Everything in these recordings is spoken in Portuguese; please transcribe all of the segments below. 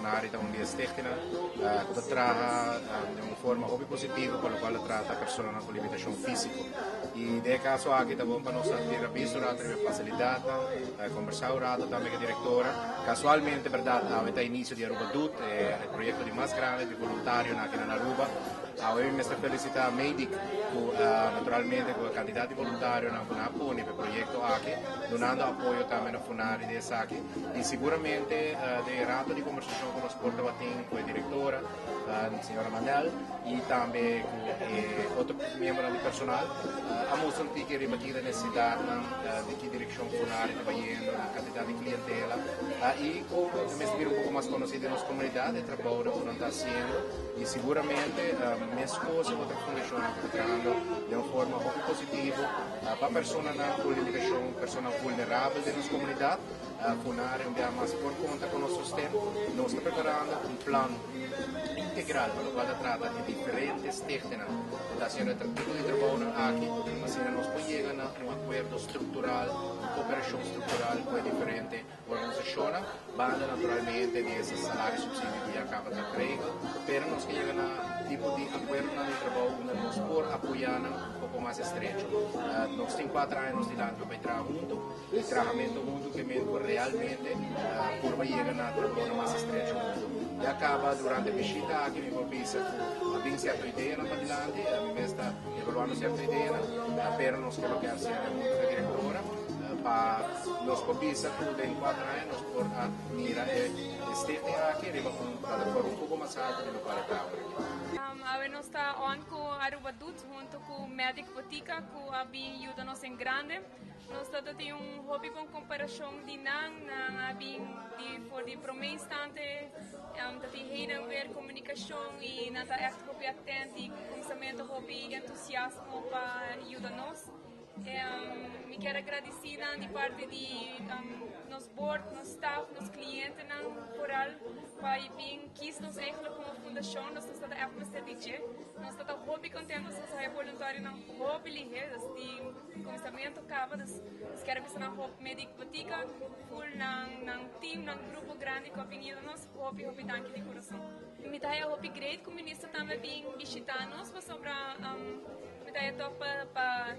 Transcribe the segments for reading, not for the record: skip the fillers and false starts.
funari da un stichting que traga de uma forma hobby positiva, pelo qual trata a pessoa com limitação física. E de caso aqui tá bom para nós ter visto a facilidade, conversar também com a diretora. Casualmente, verdade, avete início di Aruba Dut, il progetto di mais grande di volontario aqui na Aruba. Avem questa felicità medic, naturalmente con candidati volontari con apponi per il progetto aqui, donando apoio também a funari di aqui. E sicuramente de rato di conversazione con lo sport batin con la direttora, signora Manel, e também com outro membro do personal. Abbiamo sentito che ribattere necessità di che direzione funari trabalhando, na quantità di clientela, e come sentir un poco más conocido en las comunidades de trabajo que están haciendo. E sicuramente minha esposa e outra fundação trabalhando de uma forma muito positiva para pessoas com limitação, pessoas vulneráveis da nossa comunidade. Funare abbiamo mais por conta com o nosso sistema. Nós estamos preparando plano integral para o qual trata de diferentes técnicas da haciendo tipo de trabalho aqui, assim nós podemos chegar a acordo estrutural, cooperação estrutural com diferentes organizações, banda naturalmente desses salários subsídios que acaba de criar, pero nós que chegamos a tipo de acordo de trabalho onde nós por apoiar um pouco mais estreito. Nós temos 4 anos de ano para trabalhar junto, e trabalhamento junto que realmente por chegar a trabalho mais estreito junto. E acaba durante a visita aqui mi propisa abbiamo certa idea na padilante, mi está evaluando certa idea, per nos colocar certa muito da diretora, para nos propisa tudo em 4 anos por a mira esteve aqui, riba com plataforma um pouco mais alta do qual Ave nós está on com Aruba Dut junto com Medic Botica, com a bem ajuda-nos em grande. Nós temos hobby com comparação de a bem de promessa instante, tem reden weer comunicação e nada echt hobby atento e pensamento hobby entusiasmo para ajudar-nos. Me quero agradecer de parte de nos board, nos staff, nos clientes coral para vir quis nos eigenlijk como fundação, nós estamos echt met DJ, nós estamos hobby contentos, nós somos voluntários na hobby ligeiro, de começamento acaba, nós queremos na hobby medic botica, full nang team, nang grupo grande que opinião nós hobby danke de coração. Me dá hobby great, como ministro também vem visitar-nos, para sobre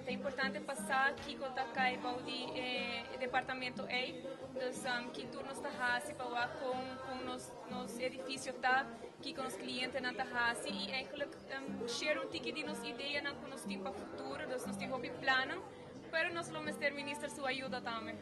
é importante passar aqui com o departamento A, que turno está para com nos edifício tá aqui com os clientes na Tahasi e eigenlijk share um ticket de nos ideia na com nos tempo futuro, nós temos hobby plano, pero nós vamos ter ministro sua ajuda também.